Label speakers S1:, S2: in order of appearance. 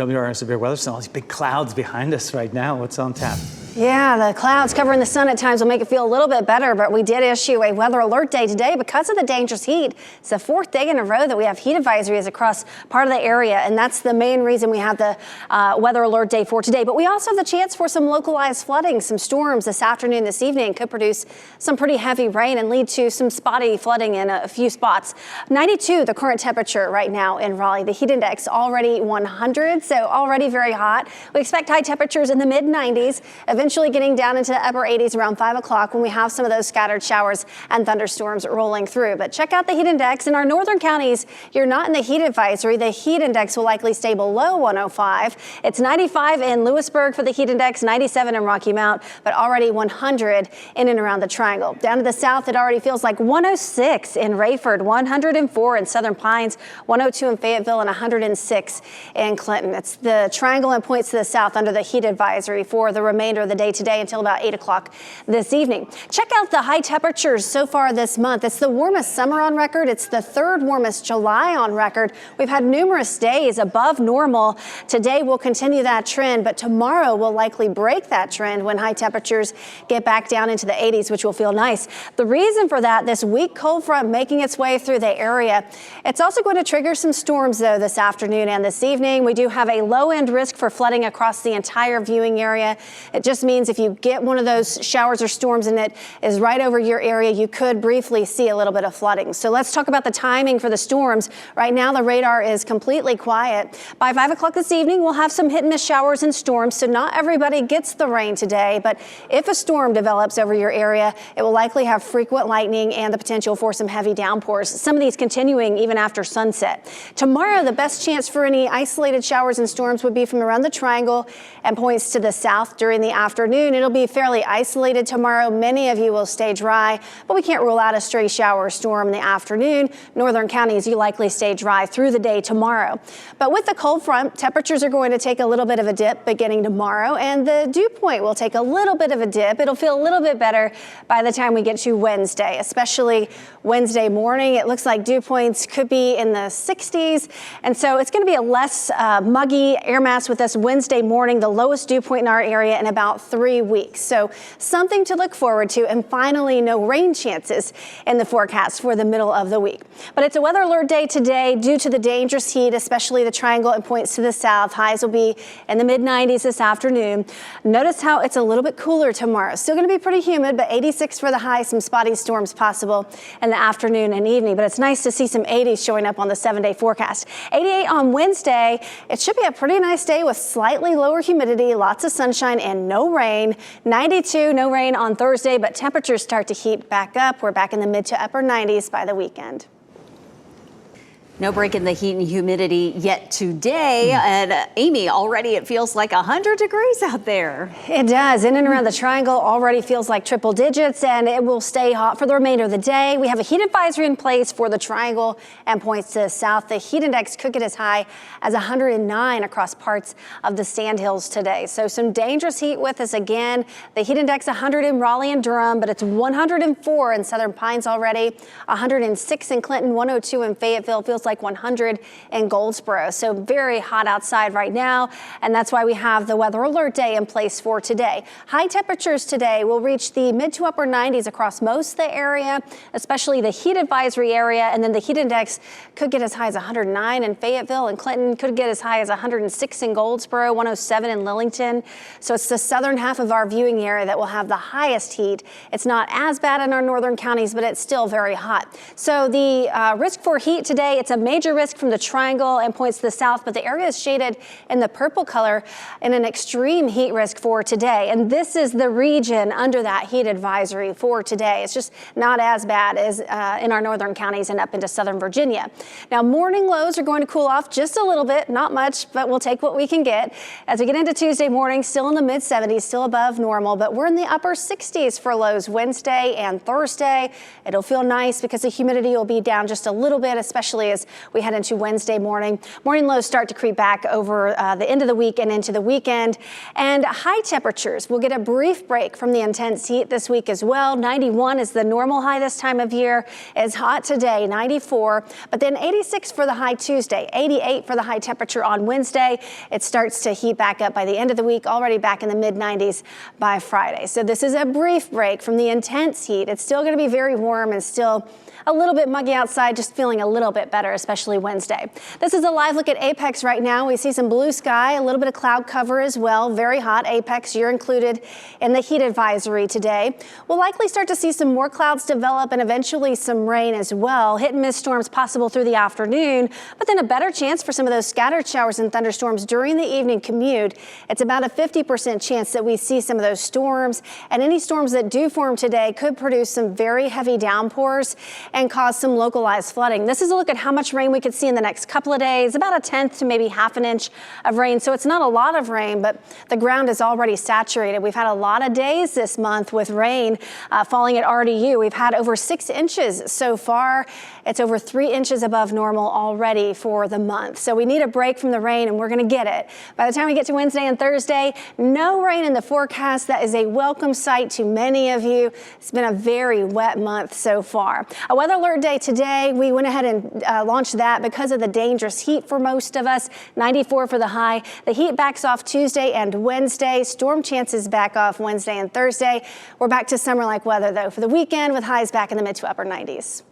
S1: WRAL Severe Weather Center, all these big clouds behind us right now. What's on tap?
S2: Yeah, the clouds covering the sun at times will make it feel a little bit better, but we did issue a weather alert day today because of the dangerous heat. It's the fourth day in a row that we have heat advisories across part of the area, and that's the main reason we have the weather alert day for today. But we also have the chance for some localized flooding. Some storms this afternoon, this evening could produce some pretty heavy rain and lead to some spotty flooding in a few spots. 92, the current temperature right now in Raleigh. The heat index already 100, so already very hot. We expect high temperatures in the mid-90s, eventually getting down into the upper 80s around 5 o'clock when we have some of those scattered showers and thunderstorms rolling through. But check out the heat index. In our northern counties, you're not in the heat advisory. The heat index will likely stay below 105. It's 95 in Lewisburg for the heat index, 97 in Rocky Mount, but already 100 in and around the Triangle. Down to the south, it already feels like 106 in Rayford, 104 in Southern Pines, 102 in Fayetteville, and 106 in Clinton. It's the Triangle and points to the south under the heat advisory for the remainder of the day today until about 8 o'clock this evening. Check out the high temperatures so far this month. It's the warmest summer on record. It's the third warmest July on record. We've had numerous days above normal. Today we'll continue that trend, but tomorrow we'll likely break that trend when high temperatures get back down into the 80s, which will feel nice. The reason for that, this weak cold front making its way through the area. It's also going to trigger some storms though this afternoon and this evening. We do have a low end risk for flooding across the entire viewing area. It just means if you get one of those showers or storms and it is right over your area, you could briefly see a little bit of flooding. So let's talk about the timing for the storms. Right now, the radar is completely quiet. By 5 o'clock this evening, we'll have some hit and miss showers and storms. So not everybody gets the rain today, but if a storm develops over your area, it will likely have frequent lightning and the potential for some heavy downpours. Some of these continuing even after sunset. Tomorrow, the best chance for any isolated showers and storms would be from around the Triangle and points to the south during the afternoon. It'll be fairly isolated tomorrow. Many of you will stay dry, but we can't rule out a stray shower or storm in the afternoon. Northern counties, you likely stay dry through the day tomorrow. But with the cold front, temperatures are going to take a little bit of a dip beginning tomorrow, and the dew point will take a little bit of a dip. It'll feel a little bit better by the time we get to Wednesday, especially Wednesday morning. It looks like dew points could be in the 60s, and so it's going to be a less muggy air mass with us Wednesday morning, the lowest dew point in our area in about 3 weeks. So something to look forward to, and finally no rain chances in the forecast for the middle of the week. But it's a weather alert day today due to the dangerous heat, especially the Triangle and points to the south. Highs will be in the mid-90s this afternoon. Notice how it's a little bit cooler tomorrow. Still going to be pretty humid, but 86 for the high. Some spotty storms possible in the afternoon and evening, but it's nice to see some 80s showing up on the 7-day forecast. 88 on Wednesday. It should be a pretty nice day with slightly lower humidity, lots of sunshine and no rain. 92, no rain on Thursday, but temperatures start to heat back up. We're back in the mid to upper 90s by the weekend.
S3: No break in the heat and humidity yet today. And Amy, already it feels like 100 degrees out there.
S2: It does. In and around the Triangle already feels like triple digits, and it will stay hot for the remainder of the day. We have a heat advisory in place for the Triangle and points to the south. The heat index could get as high as 109 across parts of the Sandhills today. So some dangerous heat with us again. The heat index 100 in Raleigh and Durham, but it's 104 in Southern Pines already, 106 in Clinton, 102 in Fayetteville. Feels like 100 in Goldsboro. So very hot outside right now, and that's why we have the weather alert day in place for today. High temperatures today will reach the mid to upper 90s across most of the area, especially the heat advisory area, and then the heat index could get as high as 109 in Fayetteville, and Clinton could get as high as 106 in Goldsboro, 107 in Lillington. So it's the southern half of our viewing area that will have the highest heat. It's not as bad in our northern counties, but it's still very hot. So the risk for heat today, it's a major risk from the Triangle and points to the south, but the area is shaded in the purple color in an extreme heat risk for today. And this is the region under that heat advisory for today. It's just not as bad as in our northern counties and up into southern Virginia. Now, morning lows are going to cool off just a little bit, not much, but we'll take what we can get. As we get into Tuesday morning, still in the mid 70s, still above normal, but we're in the upper 60s for lows Wednesday and Thursday. It'll feel nice because the humidity will be down just a little bit, especially as we head into Wednesday morning. Morning lows start to creep back over the end of the week and into the weekend. And high temperatures will get a brief break from the intense heat this week as well. 91 is the normal high this time of year. It's hot today, 94, but then 86 for the high Tuesday, 88 for the high temperature on Wednesday. It starts to heat back up by the end of the week, already back in the mid-90s by Friday. So this is a brief break from the intense heat. It's still going to be very warm and still a little bit muggy outside, just feeling a little bit better, especially Wednesday. This is a live look at Apex right now. We see some blue sky, a little bit of cloud cover as well. Very hot. Apex, you're included in the heat advisory today. We'll likely start to see some more clouds develop and eventually some rain as well. Hit and miss storms possible through the afternoon, but then a better chance for some of those scattered showers and thunderstorms during the evening commute. It's about a 50% chance that we see some of those storms, and any storms that do form today could produce some very heavy downpours and cause some localized flooding. This is a look at how much rain we could see in the next couple of days, about a tenth to maybe half an inch of rain. So it's not a lot of rain, but the ground is already saturated. We've had a lot of days this month with rain falling at RDU. We've had over 6 inches so far. It's over 3 inches above normal already for the month. So we need a break from the rain, and we're going to get it. By the time we get to Wednesday and Thursday, no rain in the forecast. That is a welcome sight to many of you. It's been a very wet month so far. A weather alert day today. We went ahead and launched that because of the dangerous heat for most of us. 94 for the high. The heat backs off Tuesday and Wednesday. Storm chances back off Wednesday and Thursday. We're back to summer-like weather, though, for the weekend with highs back in the mid to upper 90s.